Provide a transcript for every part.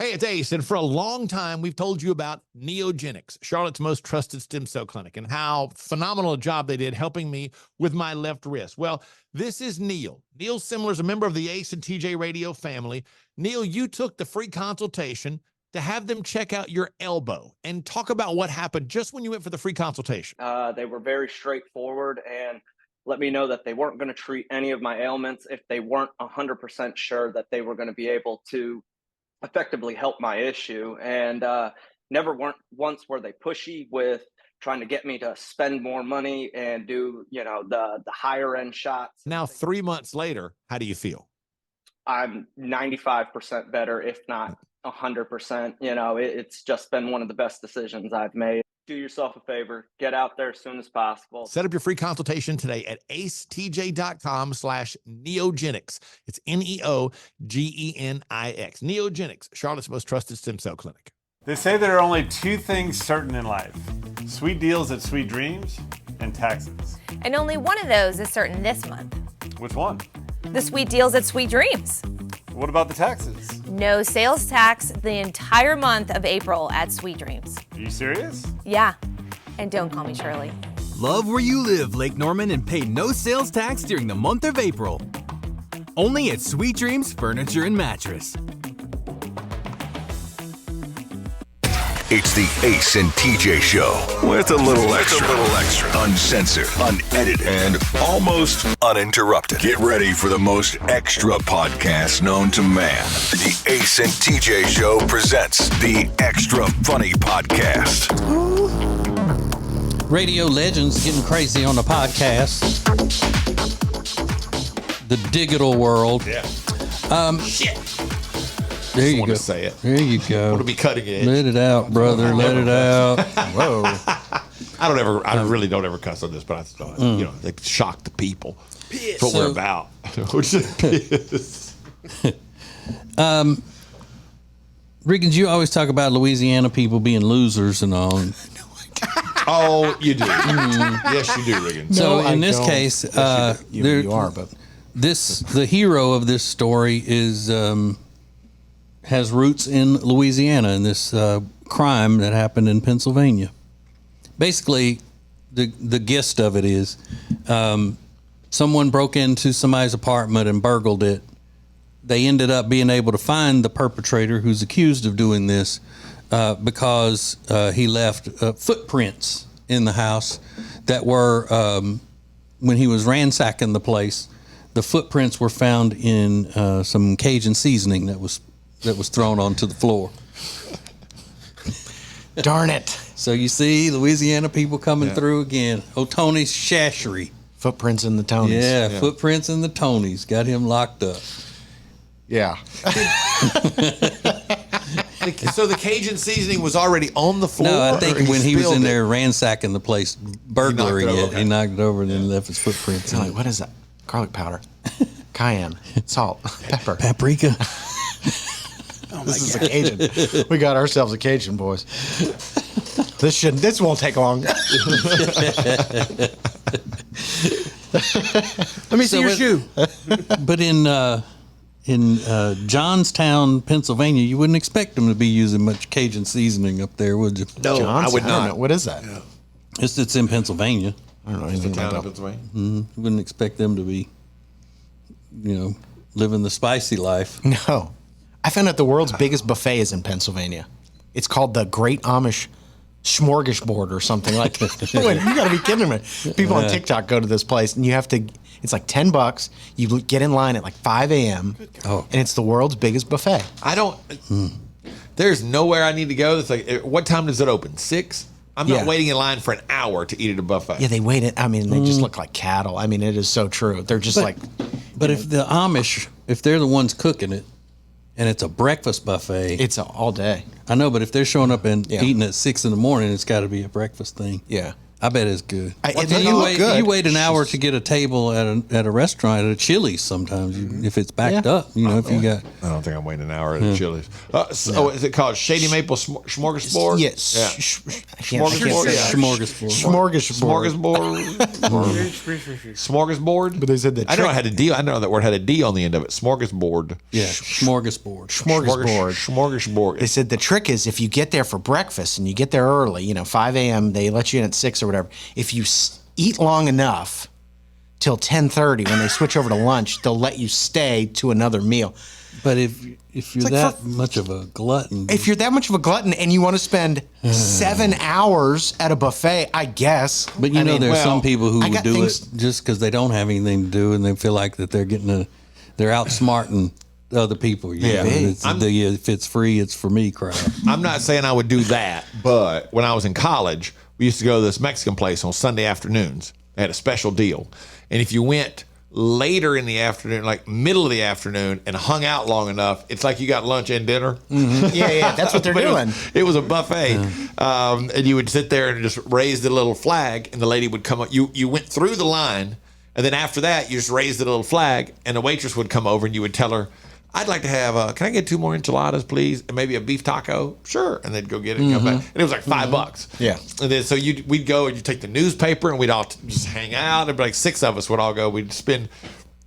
Hey, it's Ace, and for a long time, we've told you about Neogenics, Charlotte's most trusted stem cell clinic, and how phenomenal a job they did helping me with my left wrist. Well, this is Neil. Neil Simler is a member of the Ace and TJ Radio family. Neil, you took the free consultation to have them check out your elbow and talk about what happened just when you went for the free consultation. They were very straightforward and let me know that they weren't going to treat any of my ailments if they weren't 100% sure that they were going to be able to effectively help my issue. And never once were they pushy with trying to get me to spend more money and do, the higher end shots. Now, 3 months later, how do you feel? I'm 95% better, if not 100%. It's just been one of the best decisions I've made. Do yourself a favor, get out there as soon as possible. Set up your free consultation today at acetj.com/neogenics. It's Neogenix. Neogenics, Charlotte's most trusted stem cell clinic. They say there are only two things certain in life: sweet deals at Sweet Dreams and taxes. And only one of those is certain this month. Which one? The sweet deals at Sweet Dreams. What about the taxes? No sales tax the entire month of April at Sweet Dreams. Are you serious? Yeah. And don't call me Shirley. Love where you live, Lake Norman, and pay no sales tax during the month of April. Only at Sweet Dreams Furniture and Mattress. It's the Ace and TJ Show with a little extra. Uncensored, unedited, and almost uninterrupted. Get ready for the most extra podcast known to man. The Ace and TJ Show presents the Extra Funny Podcast. Radio legends getting crazy on the podcast. The digital world. Yeah. Shit. There you want go. to say it. There you go. Want to be cutting edge. Let it out, brother. Let it out. Whoa. I really don't ever cuss on this, but I thought, they shock the people. That's what we're about. Riggins, you always talk about Louisiana people being losers and all. Oh, you do. Yes, you do, Riggins. So in this case, you are, but the hero of this story is has roots in Louisiana in this crime that happened in Pennsylvania. Basically, the gist of it is someone broke into somebody's apartment and burgled it. They ended up being able to find the perpetrator who's accused of doing this because he left footprints in the house that were, when he was ransacking the place, the footprints were found in some Cajun seasoning that was thrown onto the floor. Darn it. So you see, Louisiana people coming through again. Tony's Shashery. Footprints in the Tonys. Yeah, footprints in the Tonys. Got him locked up. Yeah. So the Cajun seasoning was already on the floor? No, I think when he was in there ransacking the place, burglaring it, he knocked it over and then left his footprints. Like, what is that? Garlic powder, cayenne, salt, pepper, paprika. This is a Cajun. We got ourselves a Cajun, boys. This won't take long. Let me see your shoe. But in Johnstown, Pennsylvania, you wouldn't expect them to be using much Cajun seasoning up there, would you? No, I would not. What is that? Yeah. It's in Pennsylvania. I don't know anything about that. Pennsylvania. You wouldn't expect them to be, living the spicy life. No. I found out the world's biggest buffet is in Pennsylvania. It's called the Great Amish Smorgasbord or something like that. You got to be kidding me. People on TikTok go to this place and it's like $10. You get in line at like 5 a.m. And it's the world's biggest buffet. There's nowhere I need to go. It's like, what time does it open? 6? I'm not waiting in line for an hour to eat at a buffet. Yeah, they wait it. I mean, they just look like cattle. I mean, it is so true. They're just But if the Amish, if they're the ones cooking it, and it's a breakfast buffet. It's all day. I know, but if they're showing up and eating at 6 in the morning, it's got to be a breakfast thing. Yeah. I bet it's good. It And looked good. you wait an hour to get a table at a restaurant, at a Chili's sometimes, if it's backed up. You know, if you got. I don't think I'm waiting an hour at Chili's. So is it called Shady Maple Smorgasbord? Yes. Smorgasbord. Smorgasbord. But they said that I know it had a D. I know that word had a D on the end of it. Smorgasbord. Yeah, smorgasbord. Smorgasbord. They said the trick is if you get there for breakfast and you get there early, 5 a.m., they let you in at 6 or whatever. If you eat long enough till 10:30, when they switch over to lunch, they'll let you stay to another meal. But if you're like that much of a glutton, If you're that much of a glutton and you want to spend 7 hours at a buffet, I guess. but you know, there's some people who I would got do things- it just because they don't have anything to do and they feel like that they're they're outsmarting other people. You know? It's if it's free, it's for me crowd. I'm not saying I would do that, but when I was in college, we used to go to this Mexican place on Sunday afternoons. They had a special deal. And if you went later in the afternoon, like middle of the afternoon, and hung out long enough, it's like you got lunch and dinner. Yeah, that's what they're But doing. It was a buffet. And you would sit there and just raise the little flag, and the lady would come up. You went through the line, and then after that, you just raised the little flag, and the waitress would come over, and you would tell her, I'd like to have, can I get 2 more enchiladas, please? And maybe a beef taco? Sure. And they'd go get it and come back. And it was like $5. Yeah. And then so we'd go and you take the newspaper and we'd all just hang out. It'd be like 6 of us would all go. We'd spend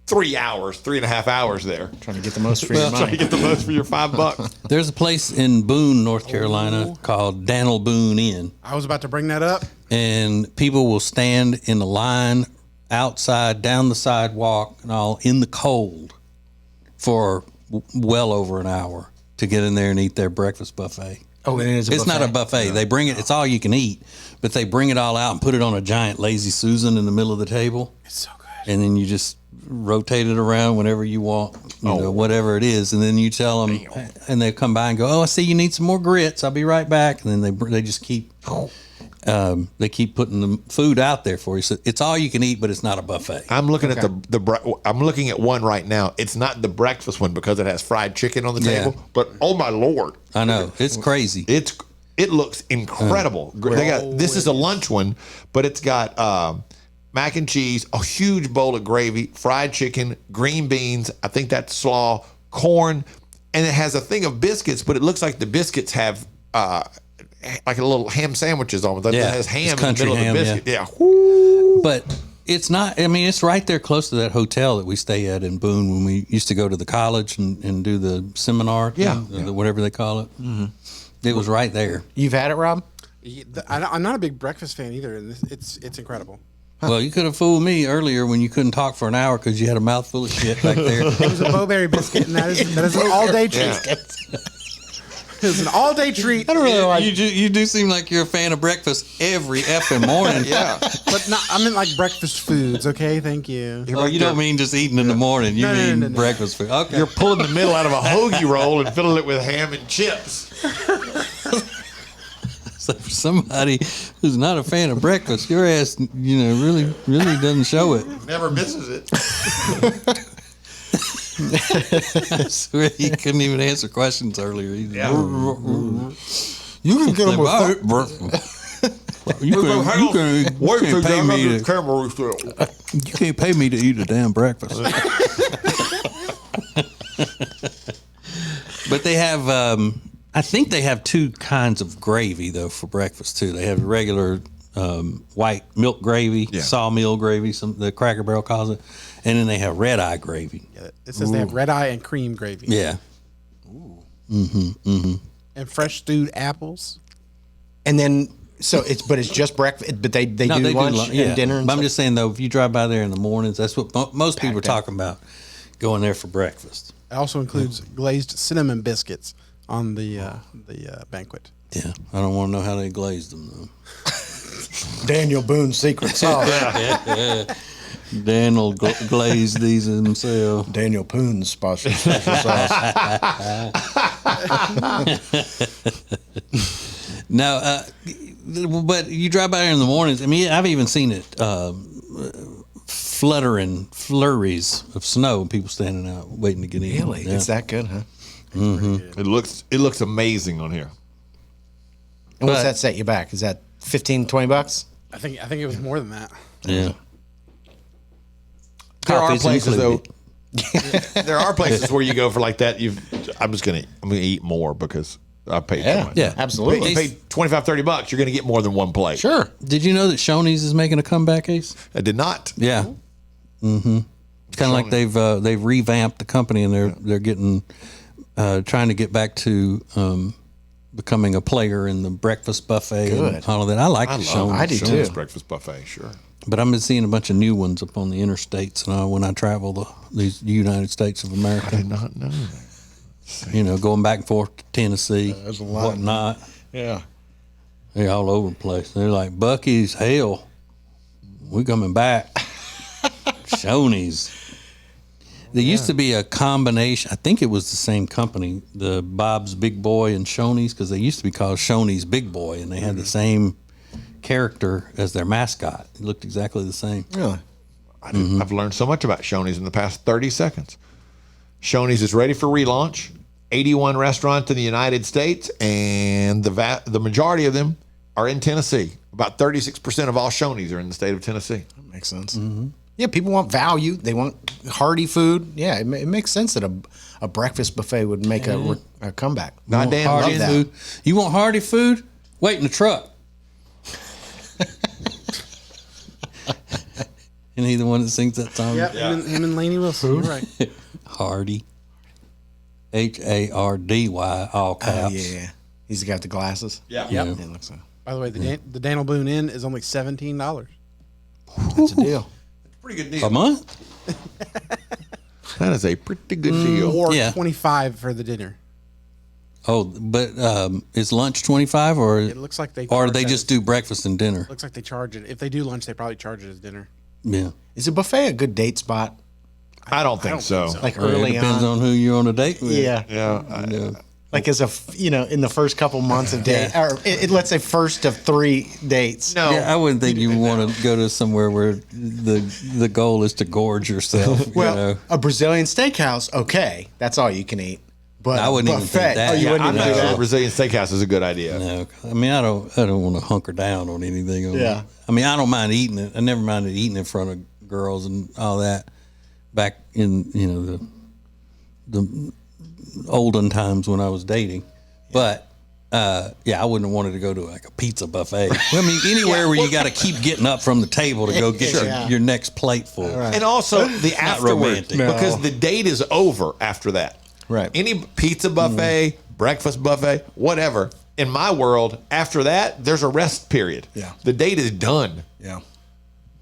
3.5 hours there. Trying to get the most for your Trying to money. get the most for your $5. There's a place in Boone, North Carolina called Daniel Boone Inn. I was about to bring that up. And people will stand in the line outside, down the sidewalk, and all in the cold for well over an hour to get in there and eat their breakfast buffet. Oh, it is a It's buffet. not a buffet. They bring it. It's all you can eat, but they bring it all out and put it on a giant lazy Susan in the middle of the table. It's so good. And then you just rotate it around whenever you want, whatever it is. And then you tell them, and they come by and go, "Oh, I see you need some more grits. I'll be right back." And then they just keep. They keep putting the food out there for you. So it's all you can eat, but it's not a buffet. I'm looking at I'm looking at one right now. It's not the breakfast one because it has fried chicken on the table. But oh my Lord, I know, it's crazy. It looks incredible. This is a lunch one, but it's got mac and cheese, a huge bowl of gravy, fried chicken, green beans. I think that's slaw, corn, and it has a thing of biscuits. But it looks like the biscuits have like a little ham sandwiches on it. That has ham in the middle of the biscuit. Yeah. But it's not, I mean, it's right there close to that hotel that we stay at in Boone when we used to go to the college and do the seminar. Whatever they call it. Mm-hmm. It was right there. You've had it, Rob? I'm not a big breakfast fan either, and it's incredible. Well, you could have fooled me earlier when you couldn't talk for an hour because you had a mouthful of shit back there. It was a bowberry biscuit, and that is an all-day treat. It's an all-day treat. I don't really like you do seem like you're a fan of breakfast every effing morning. But not. I mean, like breakfast foods. Okay, thank you. Oh, you don't mean just eating in the morning. You mean breakfast food. Okay. You're pulling the middle out of a hoagie roll and filling it with ham and chips. So for somebody who's not a fan of breakfast, your ass, really doesn't show it. Never misses it. I swear he couldn't even answer questions earlier. You You can get them can't pay me to. You can't pay me to eat a damn breakfast. But they have, I think they have 2 kinds of gravy though for breakfast too. They have regular white milk gravy, sawmill gravy, the Cracker Barrel calls it, and then they have red eye gravy. Yeah, it says they have red eye and cream gravy. Yeah. And fresh stewed apples. And then, but it's just breakfast, but they do lunch and dinner and But I'm stuff? just saying though, if you drive by there in the mornings, that's what most people are talking about, going there for breakfast. It also includes glazed cinnamon biscuits on the banquet. Yeah, I don't want to know how they glazed them though. Daniel Boone's secret sauce. Daniel glazed these himself. Daniel Boone's special sauce. No, but you drive by there in the mornings. I mean, I've even seen it flurries of snow and people standing out waiting to get in. Really? Yeah. It's that good, huh? Mm-hmm. It looks amazing on here. And what's that set you back? Is that $15, $20? I think it was more than that. Yeah. There are Coffee's places included. though. There are places where you go for like that. I'm gonna eat more because I paid so much. Yeah. Absolutely. You paid $25-$30. You're gonna get more than one plate. Sure. Did you know that Shoney's is making a comeback, Ace? I did not. Yeah. Mm-hmm. It's kind of like they've revamped the company and they're getting trying to get back to becoming a player in the breakfast buffet and all of that. I like Shoney's. I do too. Shoney's breakfast buffet, sure. But I've been seeing a bunch of new ones up on the interstates when I travel these United States of America. I did not know that. You know, going back and forth to Tennessee, There's a lot. whatnot. Yeah. They're all over the place. They're like, Bucky's, hell, we're coming back. Shoney's. There used to be a combination. I think it was the same company, the Bob's Big Boy and Shoney's, because they used to be called Shoney's Big Boy, and they had the same character as their mascot. It looked exactly the same. Really? I've learned so much about Shoney's in the past 30 seconds. Shoney's is ready for relaunch. 81 restaurants in the United States, and the majority of them are in Tennessee. About 36% of all Shoney's are in the state of Tennessee. That makes sense. Yeah, people want value. They want hearty food. Yeah, it makes sense that a breakfast buffet would make a comeback. Not damn Hearty love food. You want hearty food? Wait in the truck. And he's the one that sings that song. Yep, him and Lainey Wilson. You're right. Hardy. Hardy, all caps. Yeah. He's got the glasses. Yeah. Yeah. It looks like By the way, the Daniel Boone Inn is only $17 that's a deal. Pretty good deal. A month? That is a pretty good deal. or Yeah. $25 for the dinner. Oh, but is lunch 25 or It looks like they or charge they that just as- do breakfast and dinner? Looks like they charge it. If they do lunch, they probably charge it as dinner. Yeah. Is a buffet a good date spot? I don't think so. Like Well, early it depends on who you're on a date with. Yeah. Yeah. Like as in the first couple months of date, or let's say first of 3 dates. No. Yeah, I wouldn't think you want to go to somewhere where the goal is to gorge yourself. Well, you know? a Brazilian steakhouse, okay, that's all you can eat. But I wouldn't even buffet, think that. Oh, you Yeah, wouldn't I'm even not do sure a that. Brazilian steakhouse is a good idea. No, I mean I don't want to hunker down on anything. Yeah. I mean I don't mind eating it. I never minded eating in front of girls and all that. Back in the olden times when I was dating, but I wouldn't have wanted to go to like a pizza buffet. I mean anywhere where you got to keep getting up from the table to go get your next plate full. And also the afterward, romantic. because the date is over after that. Right. Any pizza buffet, breakfast buffet, whatever. In my world, after that, there's a rest period. Yeah. The date is done. Yeah.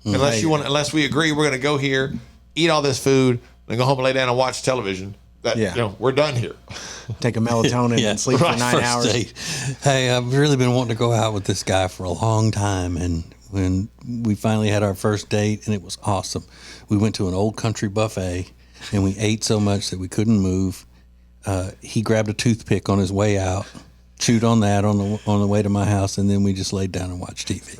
Unless we agree we're going to go here, eat all this food, then go home and lay down and watch television. We're done here. Take a melatonin and sleep for 9 First hours. date. Hey, I've really been wanting to go out with this guy for a long time, and when we finally had our first date, and it was awesome. We went to an old country buffet, and we ate so much that we couldn't move. He grabbed a toothpick on his way out, chewed on that on the way to my house, and then we just laid down and watched TV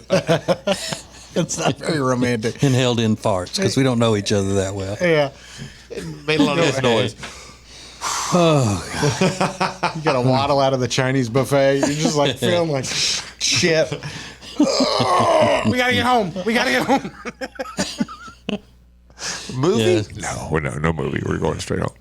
It's not very romantic. and held in farts because we don't know each other that well. Yeah. Made a lot of this noise. You got to waddle out of the Chinese buffet. You're just like feeling like shit. We gotta get home. We gotta get home. Movie? Yeah. No movie. We're going straight home.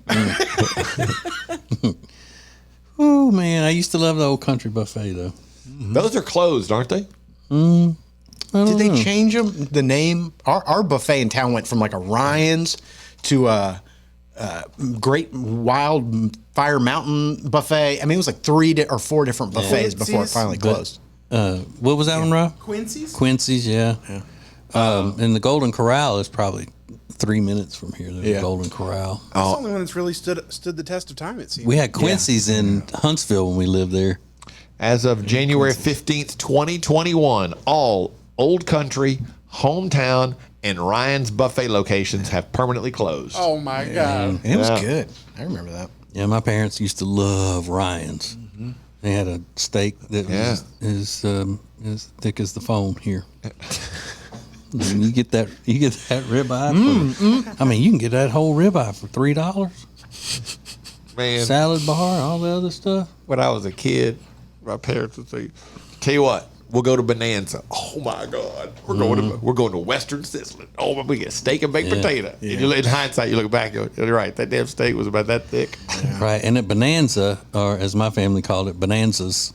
Oh man, I used to love the old country buffet though. Those are closed, aren't they? Did they change them? The name? Our buffet in town went from like a Ryan's to a Great Wild Fire Mountain buffet. I mean, it was like 3 or 4 different buffets before it finally closed. What was that one, Rob? Quincy's? Quincy's, yeah. And the Golden Corral is probably 3 minutes from here. There's a Golden Corral. That's the only one that's really stood the test of time, it seems. We had Quincy's in Huntsville when we lived there. As of January 15th, 2021, all Old Country, Hometown, and Ryan's buffet locations have permanently closed. Oh my God. It was good. I remember that. Yeah, my parents used to love Ryan's. They had a steak that was as thick as the phone here. And you get that ribeye. I mean, you can get that whole ribeye for $3. Man, Salad bar, all the other stuff. when I was a kid, my parents would say, tell you what, we'll go to Bonanza. Oh my God, we're going to Western Sizzling. Oh, we get steak and baked potato. Yeah. And in hindsight, you look back, you're right. That damn steak was about that thick. Right. And at Bonanza, or as my family called it, Bonanzas.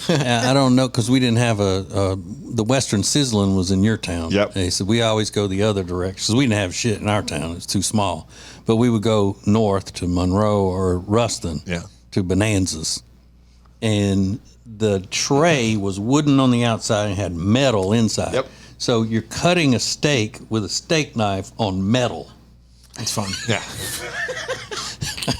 I don't know, because we didn't have the Western Sizzling was in your town. Yep. They said we always go the other direction. We didn't have shit in our town. It's too small. But we would go north to Monroe or Ruston to Bonanzas. And the tray was wooden on the outside and had metal inside. Yep. So you're cutting a steak with a steak knife on metal. That's fun. Yeah.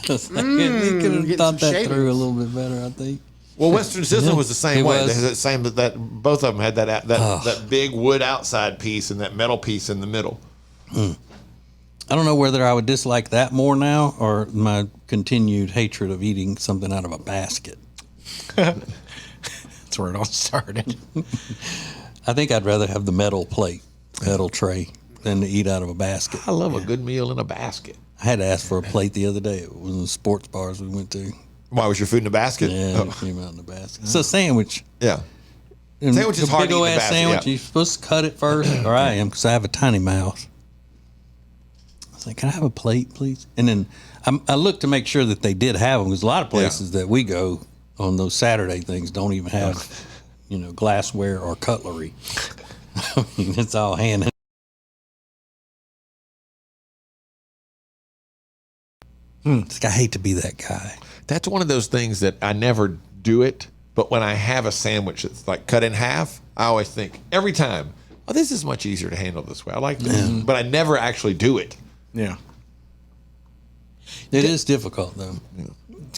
You could have getting thought some that through a shavings. little bit better, I think. Well, Western Sizzling was the same It way. was. They had that same that both of them had that big wood outside piece and that metal piece in the middle. I don't know whether I would dislike that more now or my continued hatred of eating something out of a basket. That's where it all started. I think I'd rather have the metal plate, metal tray, than to eat out of a basket. I love a good meal in a basket. I had to ask for a plate the other day. It was in the sports bars we went to. Why was your food in a basket? Yeah, it came out in the basket. It's a sandwich. Yeah. And Sandwich is the hard big to eat in old the ass basket, sandwich. yeah. You're supposed to cut it first, or I am, because I have a tiny mouth. I was like, "Can I have a plate, please?" And then I looked to make sure that they did have them, because a lot of places that we go on those Saturday things don't even have, glassware or cutlery. I mean, it's all hand. It's like, I hate to be that guy. That's one of those things that I never do it, but when I have a sandwich that's like cut in half, I always think every time, oh, this is much easier to handle this way. I like this, but I never actually do it. Yeah. It is difficult, though.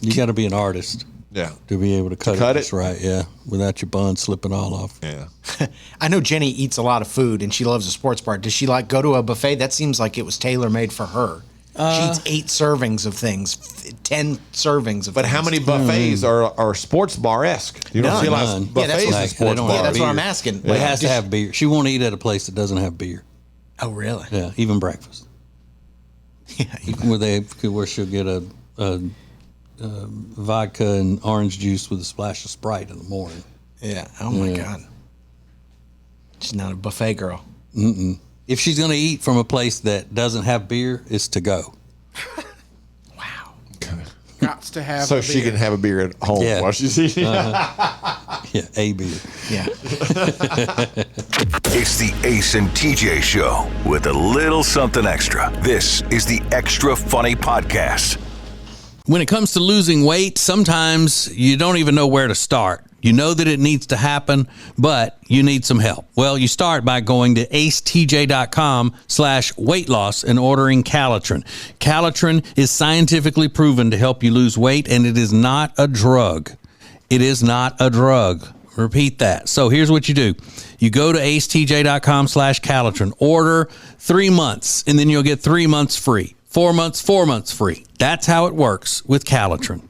You got to be an artist Yeah. to be able to cut cut it it? just right, yeah, without your bun slipping all off. Yeah. I know Jenny eats a lot of food and she loves a sports bar. Does she go to a buffet? That seems like it was tailor-made for her. She eats 8 servings of things, 10 servings of But things. how many buffets are sports bar-esque? You don't None. realize None. buffets Yeah, that's are what- sports they don't bar. Yeah, that's what I'm beer. asking. But it has to have beer. She won't eat at a place that doesn't have beer. Oh, really? Yeah, even breakfast. Where she'll get a vodka and orange juice with a splash of Sprite in the morning. Yeah. Oh, my God. She's not a buffet girl. If she's going to eat from a place that doesn't have beer, it's to go. Wow. Got to have. So a she beer. can have a beer at home Yeah. while she's eating. Yeah, a beer. Yeah. It's the Ace and TJ Show with a little something extra. This is the Extra Funny Podcast. When it comes to losing weight, sometimes you don't even know where to start. You know that it needs to happen, but you need some help. Well, you start by going to acetj.com/weight loss and ordering Calitrin. Calitrin is scientifically proven to help you lose weight, and it is not a drug. It is not a drug. Repeat that. So here's what you do. You go to acetj.com/Calitrin, order 3 months, and then you'll get 3 months free. 4 months, 4 months free. That's how it works with Calitrin.